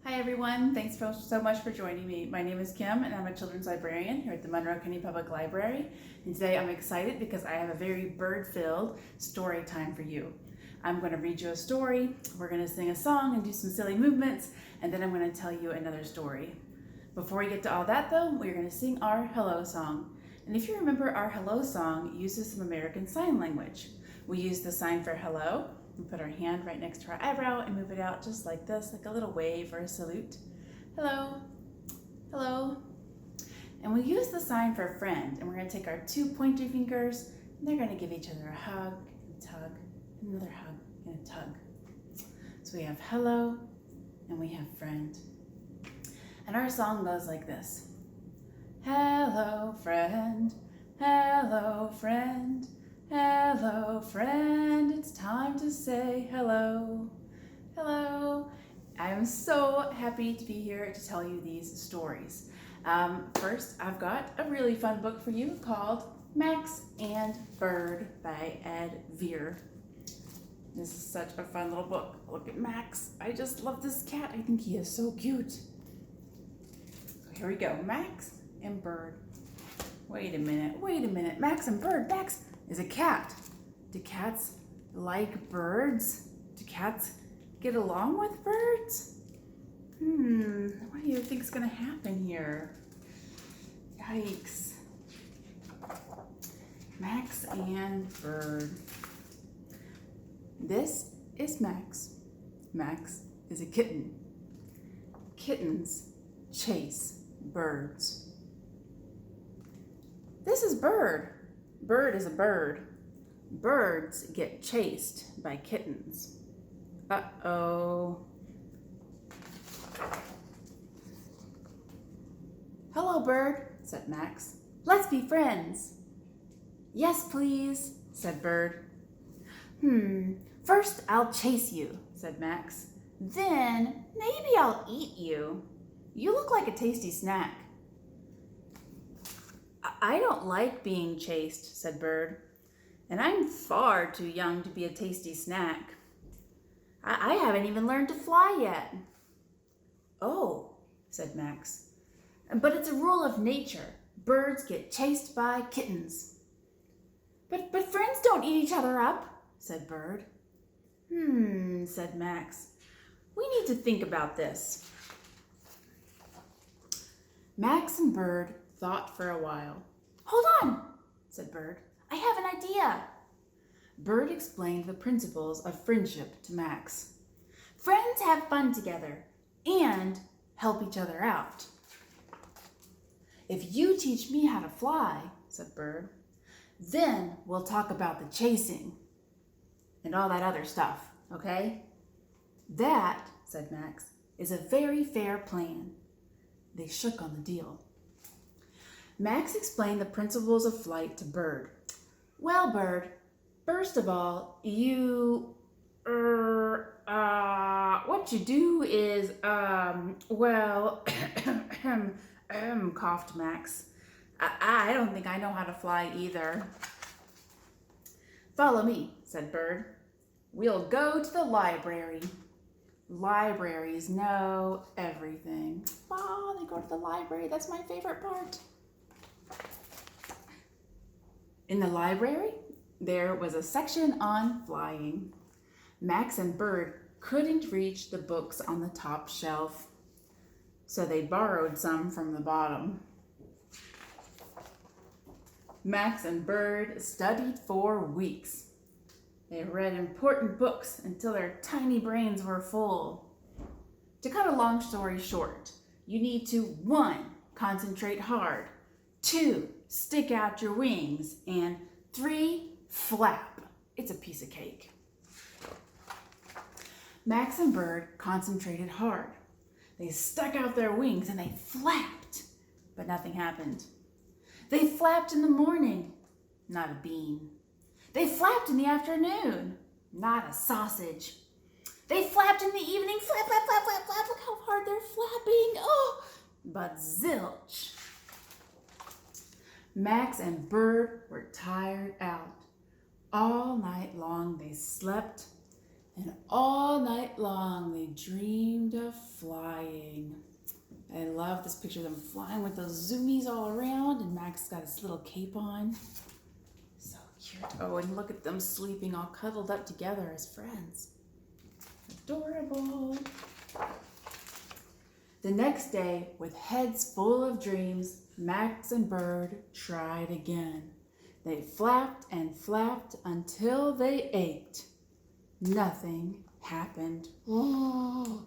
Hi everyone, thanks so much for joining me. My name is Kim and I'm a children's librarian here at the Monroe County Public Library. And today I'm excited because I have a very bird-filled story time for you. I'm going to read you a story, we're going to sing a song and do some silly movements, and then I'm going to tell you another story. Before we get to all that though, we're going to sing our hello song. And if you remember, our hello song uses some American Sign Language. We use the sign for hello. We put our hand right next to our eyebrow and move it out just like this, like a little wave or a salute. Hello, hello. And we use the sign for friend, and we're going to take our two pointer fingers, and they're going to give each other a hug and a tug, another hug and a tug. So we have hello and we have friend. And our song goes like this. Hello, friend. Hello, friend. Hello, friend. It's time to say hello. Hello. I'm so happy to be here to tell you these stories. First, I've got a really fun book for you called Max and Bird by Ed Vere. This is such a fun little book. Look at Max. I just love this cat. I think he is so cute. So here we go. Max and Bird. Wait a minute. Max and Bird. Max is a cat. Do cats like birds? Do cats get along with birds? What do you think is going to happen here? Yikes. Max and Bird. This is Max. Max is a kitten. Kittens chase birds. This is Bird. Bird is a bird. Birds get chased by kittens. Uh-oh. Hello, Bird, said Max. Let's be friends. Yes, please, said Bird. First I'll chase you, said Max. Then maybe I'll eat you. You look like a tasty snack. I don't like being chased, said Bird. And I'm far too young to be a tasty snack. I haven't even learned to fly yet. Oh, said Max. But it's a rule of nature. Birds get chased by kittens. But friends don't eat each other up, said Bird. Said Max. We need to think about this. Max and Bird thought for a while. Hold on, said Bird. I have an idea. Bird explained the principles of friendship to Max. Friends have fun together and help each other out. If you teach me how to fly, said Bird, then we'll talk about the chasing and all that other stuff, okay? That, said Max, is a very fair plan. They shook on the deal. Max explained the principles of flight to Bird. Well, Bird, first of all, what you do is, coughed Max. I don't think I know how to fly either. Follow me, said Bird. We'll go to the library. Libraries know everything. Oh, they go to the library. That's my favorite part. In the library, there was a section on flying. Max and Bird couldn't reach the books on the top shelf, so they borrowed some from the bottom. Max and Bird studied for weeks. They read important books until their tiny brains were full. To cut a long story short, you need to 1. Concentrate hard, 2. Stick out your wings, and 3. Flap. It's a piece of cake. Max and Bird concentrated hard. They stuck out their wings and they flapped, but nothing happened. They flapped in the morning, not a bean. They flapped in the afternoon, not a sausage. They flapped in the evening, flap, flap, flap, flap, flap. Look how hard they're flapping. Oh, but zilch. Max and Bird were tired out. All night long they slept And all night long they dreamed of flying. I love this picture of them flying with those zoomies all around, and Max got his little cape on. So cute. Oh, and look at them sleeping all cuddled up together as friends. Adorable. The next day, with heads full of dreams, Max and Bird tried again. They flapped and flapped until they ached. Nothing happened. Oh,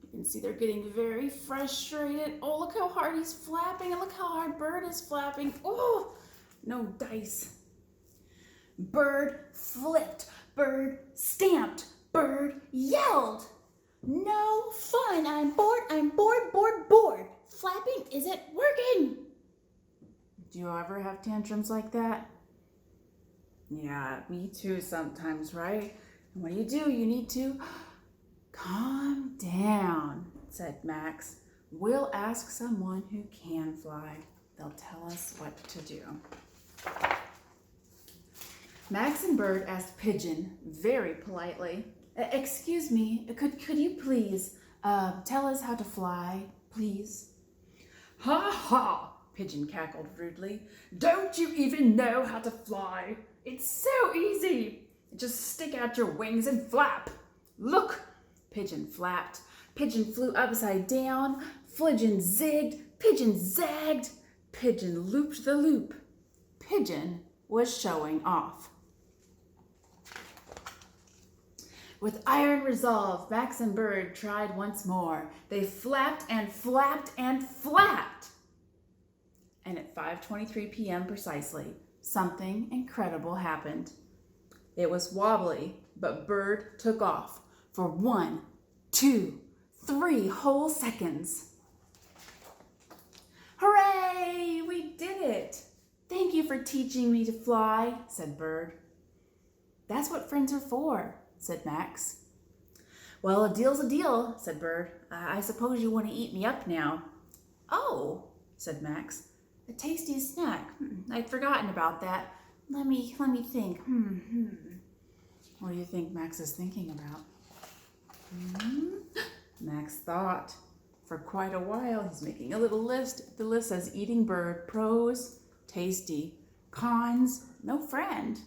you can see they're getting very frustrated. Oh, look how hard he's flapping, and look how hard Bird is flapping. Oh, no dice. Bird flipped. Bird stamped. Bird yelled. No fun. I'm bored. I'm bored, bored, bored. Flapping isn't working. Do you ever have tantrums like that? Yeah, me too sometimes, right? And what do? You need to calm down, said Max. We'll ask someone who can fly. They'll tell us what to do. Max and Bird asked Pigeon very politely, excuse me, could you please tell us how to fly, please? Ha ha, Pigeon cackled rudely. Don't you even know how to fly? It's so easy. Just stick out your wings and flap. Look, Pigeon flapped. Pigeon flew upside down. Pigeon zigged. Pigeon zagged. Pigeon looped the loop. Pigeon was showing off. With iron resolve, Max and Bird tried once more. They flapped and flapped and flapped. And at 5:23 p.m. precisely, something incredible happened. It was wobbly, but Bird took off for 1, 2, 3 whole seconds. Hooray! We did it! Thank you for teaching me to fly, said Bird. That's what friends are for, said Max. Well, a deal's a deal, said Bird. I suppose you want to eat me up now. Oh, said Max. A tasty snack. I'd forgotten about that. Let me think. What do you think Max is thinking about? Max thought. For quite a while, he's making a little list. The list says eating bird, pros, tasty, cons, no friend.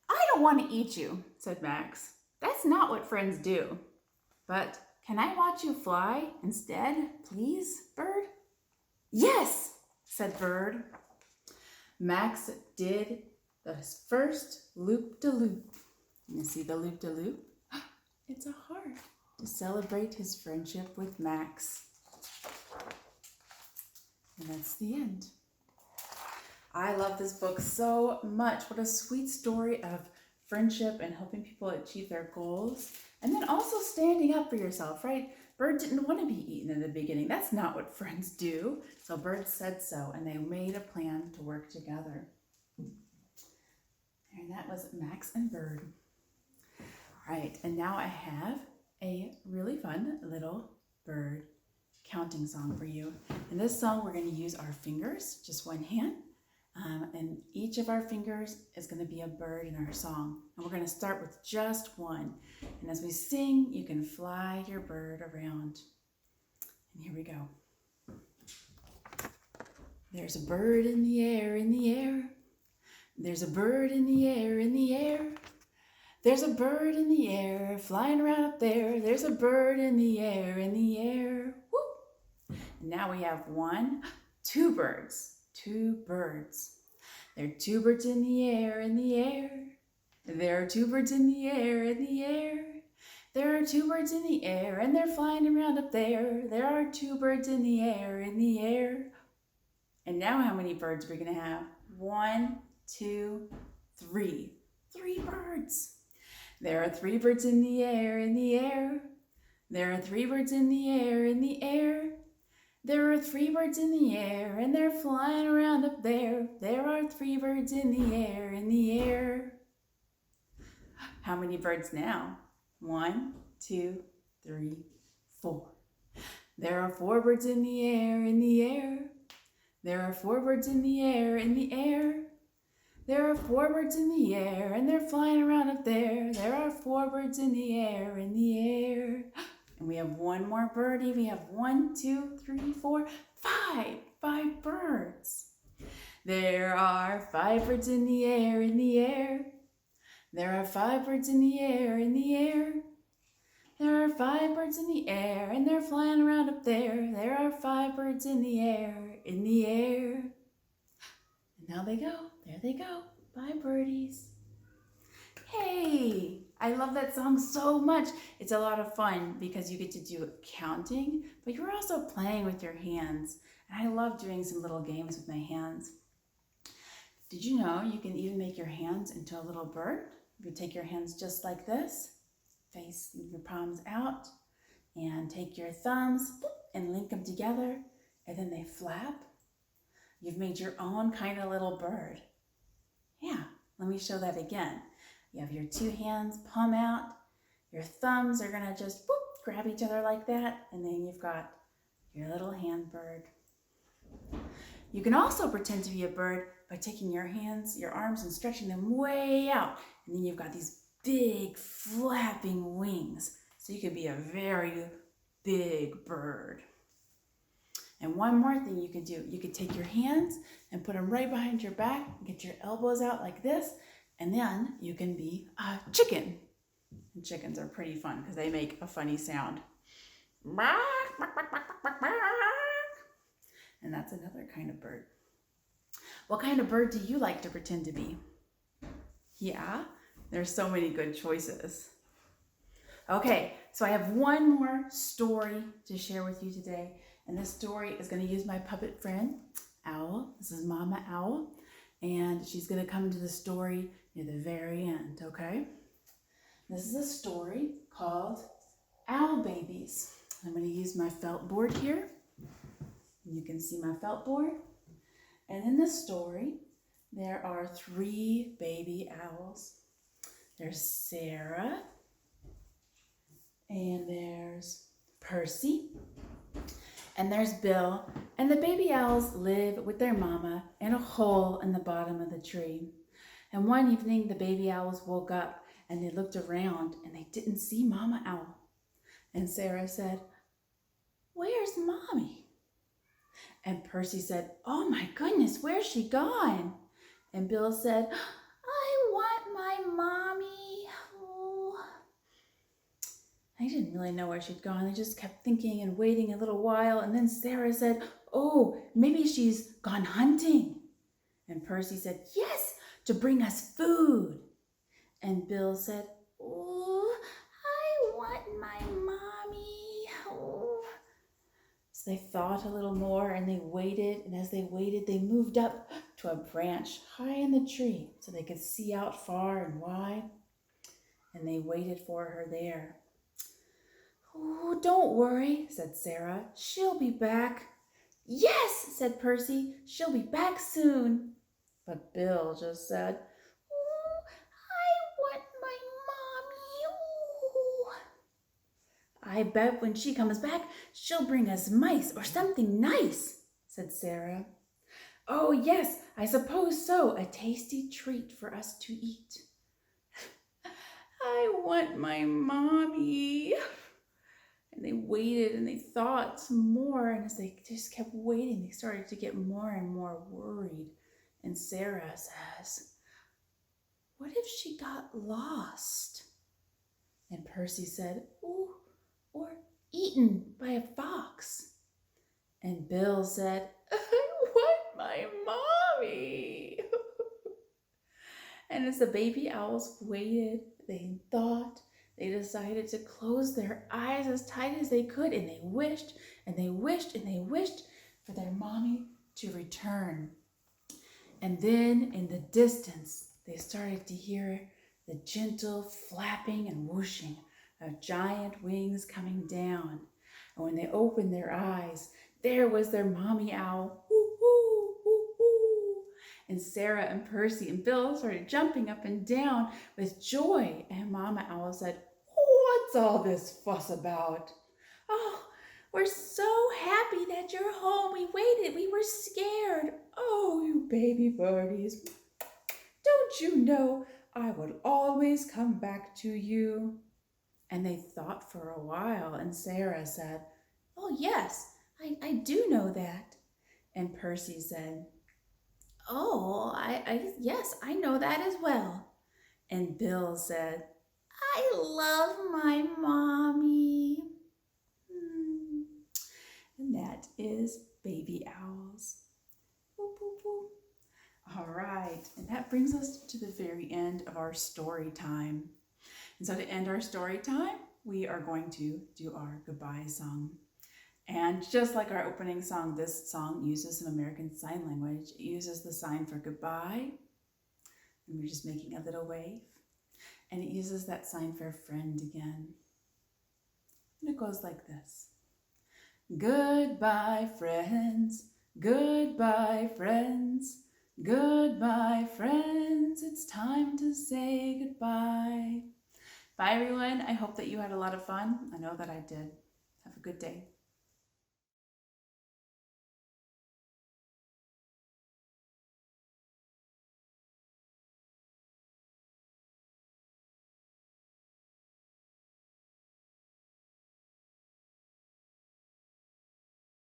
I don't want to eat you, said Max. That's not what friends do. But can I watch you fly instead, please, Bird? Yes, said Bird. Max did the first loop-de-loop. You see the loop-de-loop? It's a heart to celebrate his friendship with Max. And that's the end. I love this book so much. What a sweet story of friendship and helping people achieve their goals. And then also standing up for yourself, right? Bird didn't want to be eaten in the beginning. That's not what friends do. So Bird said so, and they made a plan to work together. And that was Max and Bird. All right, and now I have a really fun little bird counting song for you. In this song, we're going to use our fingers, just one hand. And each of our fingers is going to be a bird in our song. And we're going to start with just one. And as we sing, you can fly your bird around. And here we go. There's a bird in the air, in the air. There's a bird in the air, in the air. There's a bird in the air, flying around up there. There's a bird in the air, in the air. Whoop. And now we have two birds. Two birds. There are two birds in the air, in the air. There are two birds in the air, in the air. There are two birds in the air, and they're flying around up there. There are two birds in the air, in the air. And now how many birds are we going to have? 1, 2, 3. 3 birds. There are 3 birds in the air, in the air. There are 3 birds in the air, in the air. There are 3 birds in the air, and they're flying around up there. There are 3 birds in the air, in the air. How many birds now? 1, 2, 3, 4. There are 4 birds in the air, in the air. There are 4 birds in the air, in the air. There are four birds in the air, and they're flying around up there. There are four birds in the air, in the air. And we have one more birdie. We have 1, 2, 3, 4, 5. 5 birds. There are 5 birds in the air, in the air. There are 5 birds in the air, in the air. There are 5 birds in the air, and they're flying around up there. There are 5 birds in the air, in the air. And now they go. There they go. 5 birdies. Hey, I love that song so much. It's a lot of fun because you get to do counting, but you're also playing with your hands. And I love doing some little games with my hands. Did you know you can even make your hands into a little bird? You take your hands just like this, face your palms out, and take your thumbs and link them together, and then they flap. You've made your own kind of little bird. Yeah, let me show that again. You have your 2 hands, palm out. Your thumbs are gonna just grab each other like that, and then you've got your little hand bird. You can also pretend to be a bird by taking your hands, your arms, and stretching them way out. And then you've got these big flapping wings. So you could be a very big bird. And one more thing you could do. You could take your hands and put them right behind your back, get your elbows out like this, and then you can be a chicken. And chickens are pretty fun because they make a funny sound. And that's another kind of bird. What kind of bird do you like to pretend to be? Yeah, there's so many good choices. Okay, so I have one more story to share with you today. And this story is going to use my puppet friend, Owl. This is Mama Owl. And she's going to come to the story near the very end, okay? This is a story called Owl Babies. I'm going to use my felt board here. You can see my felt board. And in this story, there are 3 baby owls. There's Sarah, and there's Percy, and there's Bill. And the baby owls live with their mama in a hole in the bottom of the tree. And one evening, the baby owls woke up and they looked around and they didn't see Mama Owl. And Sarah said, "Where's Mommy?" And Percy said, "Oh my goodness, where's she gone?" And Bill said, "I want my mommy." Oh. I didn't really know where she'd gone. I just kept thinking and waiting a little while. And then Sarah said, "Oh, maybe she's gone hunting." And Percy said, "Yes, to bring us food." And Bill said, "Oh, I want my mommy." Oh. So they thought a little more and they waited. And as they waited, they moved up to a branch high in the tree so they could see out far and wide. And they waited for her there. "Oh, don't worry," said Sarah. "She'll be back." "Yes," said Percy, "she'll be back soon." But Bill just said, "Oh, I want my mommy. Oh." "I bet when she comes back, she'll bring us mice or something nice," said Sarah. "Oh, yes, I suppose so. A tasty treat for us to eat." "I want my mommy." And they waited and they thought some more. And as they just kept waiting, they started to get more and more worried. And Sarah says, "What if she got lost?" And Percy said, "Oh, or eaten by a fox." And Bill said, "I want my mommy." And as the baby owls waited, they thought, they decided to close their eyes as tight as they could, and they wished, and they wished, and they wished for their mommy to return. And then in the distance, they started to hear the gentle flapping and whooshing of giant wings coming down. And when they opened their eyes, there was their mommy owl. Woo, woo, woo, woo. And Sarah and Percy and Bill started jumping up and down with joy. And Mama Owl said, "What's all this fuss about?" "Oh, we're so happy that you're home. We waited. We were scared. Oh, you baby birdies." Don't you know I will always come back to you? And they thought for a while, and Sarah said, Oh, yes, I do know that. And Percy said, Oh, yes, I know that as well. And Bill said, I love my mommy. Hmm. And that is baby owls. Boop, boop, boop. All right, and that brings us to the very end of our story time. And so to end our story time, we are going to do our goodbye song. And just like our opening song, this song uses some American Sign Language. It uses the sign for goodbye, and we're just making a little wave. And it uses that sign for friend again. And it goes like this. Goodbye, friends. Goodbye, friends. Goodbye, friends. It's time to say goodbye. Bye, everyone. I hope that you had a lot of fun. I know that I did. Have a good day.